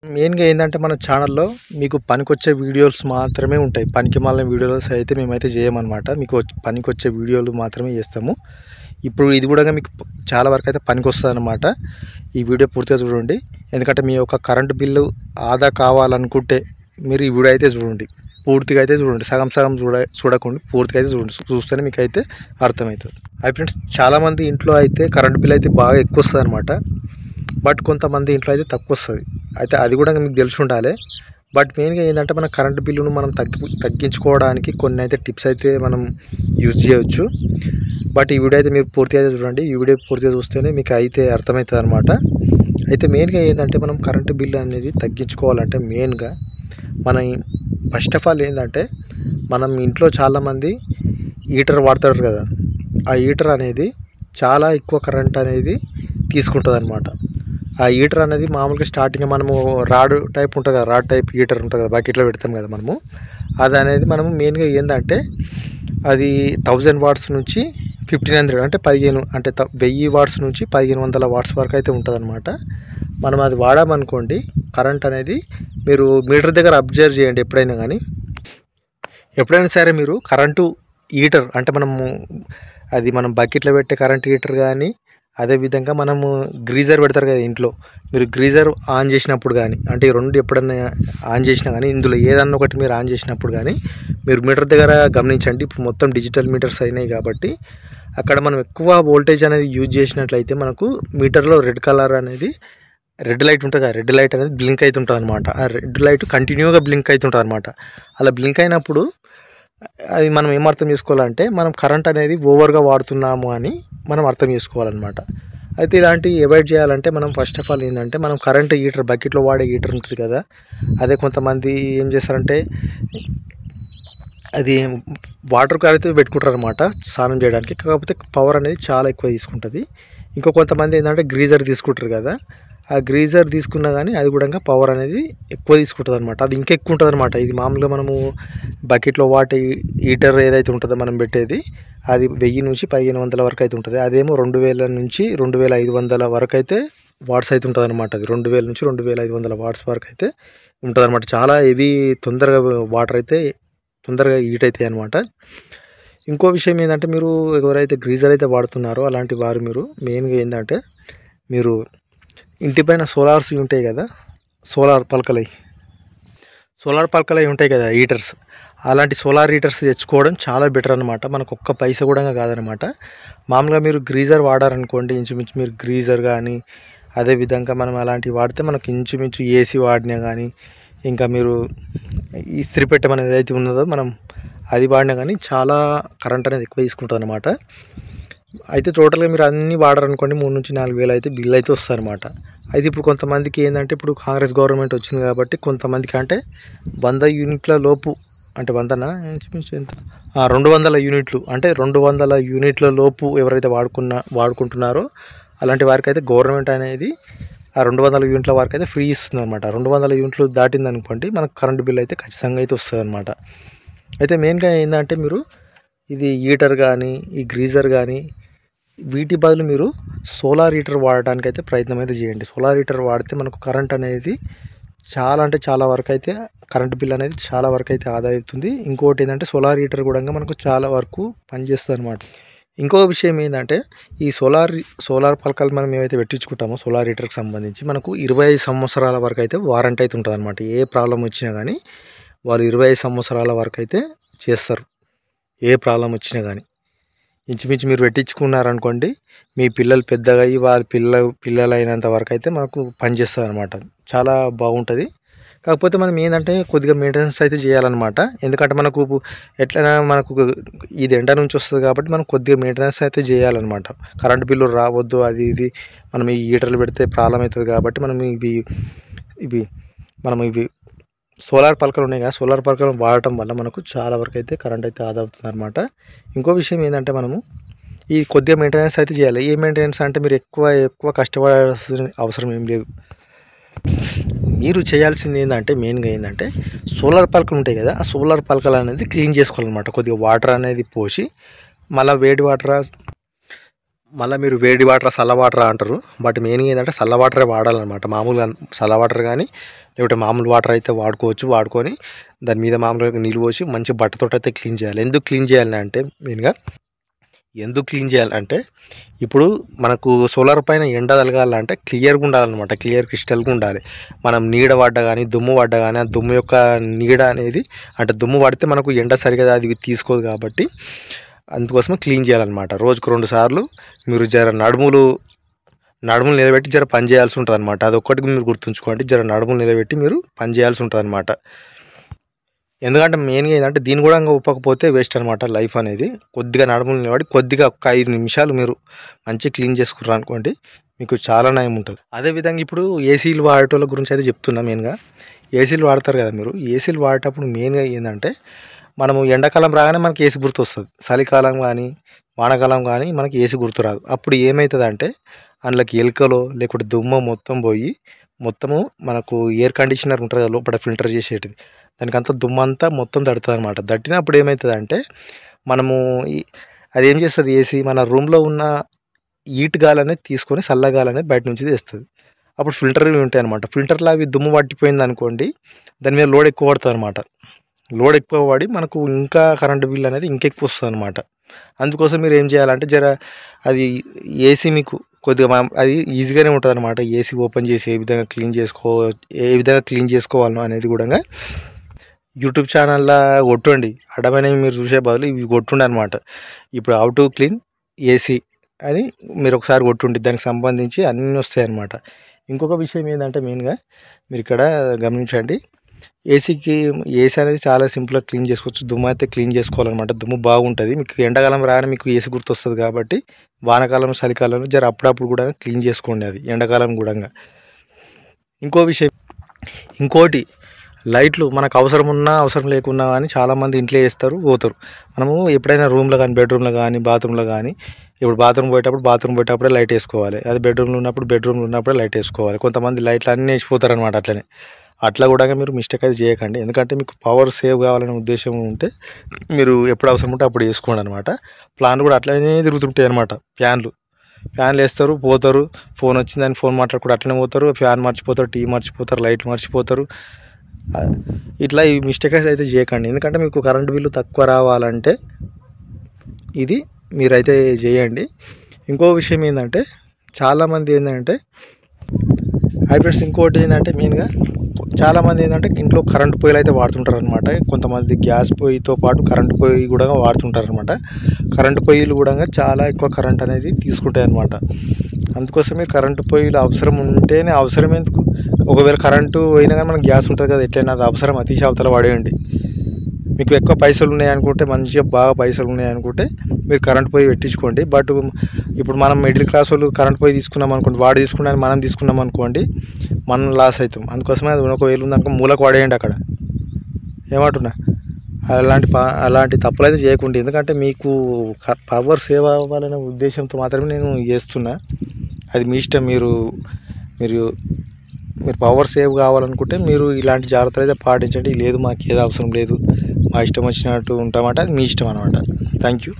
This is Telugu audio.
మెయిన్‌గా ఏందంటే మన ఛానల్‌లో మీకు పనికొచ్చే వీడియోస్ మాత్రమే ఉంటాయి. పనికిమాలిన వీడియోస్ అయితే మేమైతే చేయమనమాట. మీకు పనికొచ్చే వీడియోలు మాత్రమే చేస్తాము. ఇప్పుడు ఇది కూడా మీకు చాలా వరకైతే పనికొస్తదనమాట. ఈ వీడియో పూర్తిగా చూడండి. ఎందుకంటే మీ యొక్క కరెంట్ బిల్లు ఆదా కావాలనుకుంటే మీరు ఈ వీడియో అయితే చూడండి. పూర్తిగా అయితే చూడండి. సగం సగం చూడకుండా పూర్తిగా అయితే చూడండి. చూస్తేనే మీకైతే అర్థమవుతుంది. హాయ్ ఫ్రెండ్స్, చాలామంది ఇంట్లో అయితే కరెంట్ బిల్ అయితే బాగా ఎక్కువ వస్తదనమాట. బట్ కొంతమంది ఇంట్లో అయితే తక్కువ వస్తుంది. అయితే అది కూడా మీకు తెలిసి ఉండాలి. బట్ మెయిన్గా ఏంటంటే మన కరెంటు బిల్లును మనం తగ్గించుకోవడానికి కొన్ని అయితే టిప్స్ అయితే మనం యూజ్ చేయవచ్చు. బట్ ఈ వీడియో అయితే మీరు పూర్తిగా అయితే చూడండి. ఈ వీడియో పూర్తిగా చూస్తేనే మీకు అయితే అర్థమవుతుంది అనమాట. అయితే మెయిన్గా ఏంటంటే మనం కరెంటు బిల్లు అనేది తగ్గించుకోవాలంటే మెయిన్గా మనం ఫస్ట్ ఆఫ్ ఆల్ ఏంటంటే మనం ఇంట్లో చాలామంది హీటర్ వాడతారు కదా. ఆ హీటర్ అనేది చాలా ఎక్కువ కరెంట్ అనేది తీసుకుంటుంది అనమాట. ఆ హీటర్ అనేది మామూలుగా స్టార్టింగ్ మనము రాడ్ టైప్ ఉంటుంది కదా, రాడ్ టైప్ హీటర్ ఉంటుంది కదా, బకెట్లో పెడతాం కదా మనము. అది అనేది మనము మెయిన్గా ఏంటంటే అది 1000 వాట్స్ నుంచి 1500 అంటే 1000 వాట్స్ నుంచి 1500 వాట్స్ వరకు అయితే ఉంటుంది అనమాట. మనం అది వాడామనుకోండి, కరెంట్ అనేది మీరు మీటర్ దగ్గర అబ్జర్వ్ చేయండి. ఎప్పుడైనా సరే మీరు కరెంటు హీటర్ అంటే మనం బకెట్లో పెట్టే కరెంట్ హీటర్ కానీ, అదేవిధంగా మనము గ్రీజర్ పెడతారు కదా ఇంట్లో, మీరు గ్రీజర్ ఆన్ చేసినప్పుడు కానీ, అంటే ఈ రెండు ఎప్పుడన్నా ఆన్ చేసినా కానీ, ఇందులో ఏదన్నా ఒకటి మీరు ఆన్ చేసినప్పుడు కానీ మీరు మీటర్ దగ్గర గమనించండి. ఇప్పుడు మొత్తం డిజిటల్ మీటర్స్ అయినాయి కాబట్టి అక్కడ మనం ఎక్కువ వోల్టేజ్ అనేది యూజ్ చేసినట్లయితే మనకు మీటర్లో రెడ్ లైట్ ఉంటుంది కదా, రెడ్ లైట్ అనేది బ్లింక్ అవుతుంటుంది అనమాట. ఆ రెడ్ లైట్ కంటిన్యూగా బ్లింక్ అవుతుంటుంది అనమాట. అలా బ్లింక్ అయినప్పుడు అది మనం ఏం అర్థం చేసుకోవాలంటే మనం కరెంట్ అనేది ఓవర్గా వాడుతున్నాము అని మనం అర్థం చేసుకోవాలన్నమాట. అయితే ఇలాంటివి అవాయిడ్ చేయాలంటే మనం ఫస్ట్ ఆఫ్ ఆల్ ఏంటంటే మనం కరెంట్ హీటర్ బకెట్లో వాడే హీటర్ ఉంటుంది కదా, అదే కొంతమంది ఏం చేస్తారంటే అది వాటర్ అయితే పెట్టుకుంటారు అనమాట స్నానం చేయడానికి. కాకపోతే పవర్ అనేది చాలా ఎక్కువ తీసుకుంటుంది. కొంతమంది ఏంటంటే గ్రీజర్ తీసుకుంటారు కదా, ఆ గ్రీజర్ తీసుకున్నా కానీ అది కూడా పవర్ అనేది ఎక్కువ తీసుకుంటుంది అనమాట. అది ఇంకా ఎక్కువ ఉంటుంది అనమాట. ఇది మామూలుగా మనము బకెట్లో వాటి హీటర్ ఏదైతే ఉంటుందో మనం పెట్టేది, అది 1000 నుంచి 1500 వరకు అయితే ఉంటుంది. అదేమో 2000 నుంచి 2500 వరకు అయితే వాట్స్ అయితే ఉంటుంది అనమాట. అది 2000 నుంచి 2500 వాట్స్ వరకు అయితే ఉంటుంది అనమాట. చాలా హెవీ, తొందరగా వాటర్ అయితే తొందరగా హీట్ అవుతాయి అనమాట. ఇంకో విషయం ఏంటంటే మీరు ఎవరైతే గ్రీజర్ అయితే వాడుతున్నారో అలాంటి వారు మీరు మెయిన్గా ఏంటంటే మీరు ఇంటిపైన సోలార్స్ ఉంటాయి కదా, సోలార్ పలకలై ఉంటాయి కదా హీటర్స్, అలాంటి సోలార్ హీటర్స్ తెచ్చుకోవడం చాలా బెటర్ అనమాట. మనకు ఒక్క పైసా కూడా కాదనమాట. మామూలుగా మీరు గ్రీజర్ వాడారనుకోండి, ఇంచుమించు మీరు గ్రీజర్ కానీ, అదేవిధంగా మనం అలాంటివి వాడితే మనకు ఇంచుమించు ఏసీ వాడినా కానీ, ఇంకా మీరు ఇస్త్రీ పెట్టమనేది ఏదైతే ఉన్నదో మనం అది వాడినా కానీ చాలా కరెంట్ అనేది ఎక్కువ తీసుకుంటుంది అనమాట. అయితే టోటల్గా మీరు అన్నీ వాడారనుకోండి 3 నుంచి 4 వేలు అయితే బిల్ అయితే వస్తుంది అనమాట. అయితే ఇప్పుడు కొంతమందికి ఏంటంటే ఇప్పుడు కాంగ్రెస్ గవర్నమెంట్ వచ్చింది కాబట్టి కొంతమందికి అంటే 100 యూనిట్ల లోపు, అంటే 100నా ఎంత 200 యూనిట్లు, అంటే 200 యూనిట్ల లోపు ఎవరైతే వాడుకుంటున్నారో అలాంటి వారికి అయితే గవర్నమెంట్ అనేది ఆ 200 యూనిట్ల వరకు అయితే ఫ్రీ ఇస్తుంది అనమాట. 200 యూనిట్లు దాటింది అనుకోండి మనకు కరెంటు బిల్ అయితే ఖచ్చితంగా అయితే వస్తుంది అనమాట. అయితే మెయిన్గా ఏంటంటే మీరు ఇది హీటర్ కానీ, ఈ గ్రీజర్ కానీ, వీటి బదులు మీరు సోలార్ హీటర్ వాడడానికి అయితే ప్రయత్నం అయితే చేయండి. సోలార్ హీటర్ వాడితే మనకు కరెంట్ అనేది చాలా అంటే చాలా వరకు అయితే కరెంట్ బిల్ అనేది చాలా వరకు అయితే ఆదా అవుతుంది. ఇంకోటి ఏంటంటే సోలార్ హీటర్ కూడా మనకు చాలా వరకు పనిచేస్తుంది అనమాట. ఇంకో విషయం ఏంటంటే ఈ సోలార్ పలకలు మనం ఏవైతే పెట్టించుకుంటామో సోలార్ హీటర్కి సంబంధించి మనకు 25 సంవత్సరాల వరకు అయితే వారంటీ అయితే ఉంటుంది అనమాట. ఏ ప్రాబ్లం వచ్చినా కానీ వాళ్ళు 25 సంవత్సరాల వరకు అయితే చేస్తారు. ఏ ప్రాబ్లం వచ్చినా కానీ ఇంచుమించు మీరు పెట్టించుకున్నారనుకోండి, మీ పిల్లలు పెద్దగా అయ్యి వాళ్ళ పిల్లలు అయినంత వరకు అయితే మనకు పనిచేస్తుంది అనమాట. చాలా బాగుంటుంది. కాకపోతే మనం ఏంటంటే కొద్దిగా మెయింటెనెన్స్ అయితే చేయాలన్నమాట. ఎందుకంటే ఎట్లయినా మనకు ఇది ఎండ నుంచి వస్తుంది కాబట్టి మనం కొద్దిగా మెయింటెనెన్స్ అయితే చేయాలన్నమాట. కరెంటు బిల్లు రావద్దు, అది ఇది మనం ఈ హీటర్లు పెడితే ప్రాబ్లం అవుతుంది కాబట్టి మనం ఇవి సోలార్ పలకలు ఉన్నాయి కదా, సోలార్ పలకలు వాడటం వల్ల మనకు చాలా వరకు అయితే కరెంట్ అయితే ఆదా అవుతుంది అనమాట. ఇంకో విషయం ఏంటంటే మనము ఈ కొద్దిగా మెయింటెనెన్స్ అయితే చేయాలి. ఏ మెయింటెనెన్స్ అంటే మీరు ఎక్కువ కష్టపడాల్సిన అవసరం ఏం లేదు. మీరు చేయాల్సింది ఏంటంటే మెయిన్గా ఏంటంటే సోలార్ పలకలు ఉంటాయి కదా, ఆ సోలార్ పలకలు అనేది క్లీన్ చేసుకోవాలన్నమాట. కొద్దిగా వాటర్ అనేది పోసి మళ్ళీ వేడి వాటర్ మళ్ళీ మీరు వేడి వాటర్ చల్ల వాటర్ అంటారు, బట్ మెయిన్ ఏంటంటే చల్ల వాటరే వాడాలన్నమాట. మామూలుగా చల్ల వాటర్ కానీ లేకపోతే మామూలు వాటర్ అయితే వాడుకొని దాని మీద మామూలుగా నీళ్ళు పోసి మంచి బట్టతో అయితే క్లీన్ చేయాలి. ఎందుకు క్లీన్ చేయాలంటే ఇప్పుడు మనకు సోలార్ పైన ఎండ తగలాలంటే క్లియర్గా ఉండాలన్నమాట, క్లియర్ క్రిస్టల్గా ఉండాలి. మనం నీడ పడ్డ కానీ దుమ్ము పడ్డ కానీ ఆ దుమ్ము యొక్క నీడ అనేది అంటే దుమ్ము పడితే మనకు ఎండ సరిగా అది తీసుకోదు, కాబట్టి అందుకోసమే క్లీన్ చేయాలన్నమాట. రోజుకు 2 సార్లు మీరు నడుములు నిలబెట్టి పని చేయాల్సి ఉంటుంది అనమాట. అదొక్కటి మీరు గుర్తుంచుకోండి, నడుములు నిలబెట్టి మీరు పని చేయాల్సి ఉంటుంది అనమాట. ఎందుకంటే మెయిన్గా ఏంటంటే దీని కూడా ఒప్పకపోతే వేస్ట్ అనమాట లైఫ్ అనేది. కొద్దిగా నడుములు నిలబడి కొద్దిగా ఒక 5 నిమిషాలు మీరు మంచిగా క్లీన్ చేసుకున్నారు అనుకోండి, మీకు చాలా నయం ఉంటుంది. అదేవిధంగా ఇప్పుడు ఏసీలు వాడేటోళ్ళ గురించి అయితే చెప్తున్నా. మెయిన్గా ఏసీలు వాడతారు కదా మీరు, ఏసీలు వాడేటప్పుడు మెయిన్గా ఏంటంటే మనము ఎండాకాలం రాగానే మనకి ఏసీ గుర్తు వస్తుంది, చలికాలం కానీ వానాకాలం కానీ మనకి ఏసీ గుర్తు రాదు. అప్పుడు ఏమవుతుందంటే అందులోకి ఎలుకలో లేకపోతే దుమ్మ మొత్తం పోయి మొత్తము మనకు ఎయిర్ కండిషనర్ ఉంటుంది కదా లోపల ఫిల్టర్ చేసేటిది, దానికంతా దుమ్మంతా మొత్తం తడుతుంది అనమాట. తట్టినప్పుడు ఏమవుతుందంటే మనము అది ఏం చేస్తుంది, ఏసీ మన రూమ్లో ఉన్న హీట్ గాలి అనేది తీసుకొని చల్లగాలి అనేది బయట నుంచి తెస్తుంది. అప్పుడు ఫిల్టర్లు ఉంటాయి అనమాట. ఫిల్టర్లో అవి దుమ్ము పట్టిపోయింది అనుకోండి, దాని మీద లోడ్ ఎక్కువ పడుతుంది అనమాట. లోడ్ ఎక్కువ పడి మనకు ఇంకా కరెంటు బిల్ అనేది ఇంకెక్కువ వస్తుంది అనమాట. అందుకోసం మీరు ఏం చేయాలంటే అది ఏసీ మీకు కొద్దిగా అది ఈజీగానే ఉంటుంది అనమాట. ఏసీ ఓపెన్ చేసి ఏ విధంగా క్లీన్ చేసుకోవాలనో అనేది కూడా యూట్యూబ్ ఛానల్లో కొట్టండి. అడమైనవి మీరు చూసే బదులు ఇవి కొట్టుండి అనమాట. ఇప్పుడు హౌ టు క్లీన్ ఏసీ అని మీరు ఒకసారి కొట్టుండి దానికి సంబంధించి అన్నీ వస్తాయి అన్నమాట. ఇంకొక విషయం ఏంటంటే మెయిన్గా మీరు ఇక్కడ గమనించండి, ఏసీ అనేది చాలా సింపుల్గా క్లీన్ చేసుకోవచ్చు. దుమ్ము అయితే క్లీన్ చేసుకోవాలన్నమాట. దుమ్ము బాగుంటుంది. మీకు ఎండాకాలం రాగానే మీకు ఏసీ గుర్తొస్తుంది కాబట్టి వానాకాలం చలికాలంలో అప్పుడప్పుడు కూడా క్లీన్ చేసుకోండి, అది ఎండాకాలం కూడా. ఇంకోటి లైట్లు మనకు అవసరం ఉన్నా అవసరం లేకున్నా కానీ చాలామంది ఇంట్లో వేస్తారు పోతారు. మనము ఎప్పుడైనా రూమ్లో కానీ బెడ్రూమ్లో కానీ బాత్రూంలో కానీ ఇప్పుడు బాత్రూమ్ పోయేటప్పుడే లైట్ వేసుకోవాలి. అది బెడ్రూమ్లో ఉన్నప్పుడే లైట్ వేసుకోవాలి. కొంతమంది లైట్లు అన్నీ వేసిపోతారు అనమాట. అట్లా కూడా మీరు మిస్టేక్ అయితే చేయకండి. ఎందుకంటే మీకు పవర్ సేవ్ కావాలనే ఉద్దేశం ఉంటే మీరు ఎప్పుడు అవసరం ఉంటే అప్పుడు వేసుకోండి అనమాట. ప్లాన్లు కూడా అట్లనే తిరుగుతుంటాయి అనమాట. ఫ్యాన్లు వేస్తారు పోతారు, ఫోన్ వచ్చిందని ఫోన్ మాట్లాడుకుంటూ అట్లనే పోతారు, ఫ్యాన్ మర్చిపోతారు, టీవీ మర్చిపోతారు, లైట్ మర్చిపోతారు. ఇట్లా ఈ మిస్టేక్స్ అయితే చేయకండి. ఎందుకంటే మీకు కరెంటు బిల్లు తక్కువ రావాలంటే ఇది మీరైతే చేయండి. ఇంకో విషయం ఏంటంటే చాలామంది హైబ్రిడ్స్ ఇంకోటి ఏంటంటే మెయిన్గా చాలామంది ఇంట్లో కరెంటు పొయ్యిలు అయితే వాడుతుంటారు అనమాట. కొంతమంది గ్యాస్ పొయ్యితో పాటు కరెంటు పొయ్యి కూడా వాడుతుంటారు అనమాట. కరెంటు పొయ్యిలు కూడా చాలా ఎక్కువ కరెంట్ అనేది తీసుకుంటాయి అనమాట. అందుకోసం మీరు కరెంటు పొయ్యిలు అవసరం ఉంటేనే, అవసరం ఎందుకు, ఒకవేళ కరెంటు పోయినా కానీ మనకు గ్యాస్ ఉంటుంది కదా, ఎట్లయినా అది అవసరం అతిశ అవతల వాడేయండి. మీకు ఎక్కువ పైసలు ఉన్నాయనుకుంటే, మంచిగా బాగా పైసలు ఉన్నాయనుకుంటే మీరు కరెంట్ పొయ్యి పెట్టించుకోండి. బట్ ఇప్పుడు మనం మిడిల్ క్లాస్ వాళ్ళు కరెంట్ పొయ్యి తీసుకున్నాం అనుకోండి, వాడు తీసుకున్నాను మనం తీసుకున్నాం అనుకోండి, మనం లాస్ అవుతాం. అందుకోసమే అది ఒకవేళ ఉందనుకో మూలకు వాడేయండి అక్కడ. ఏమంటున్నా, అలాంటి తప్పులు అయితే చేయకండి. ఎందుకంటే మీకు పవర్ సేవ్ అవ్వాలనే ఉద్దేశంతో మాత్రమే నేను చేస్తున్నా. అది మీ ఇష్టం. మీరు పవర్ సేవ్ కావాలనుకుంటే మీరు ఇలాంటి జాగ్రత్తలు అయితే పాటించండి. లేదు మాకు ఏదో అవసరం లేదు, మా ఇష్టం వచ్చినట్టు ఉంటామంటే అది మీ ఇష్టం అనమాట. Thank you.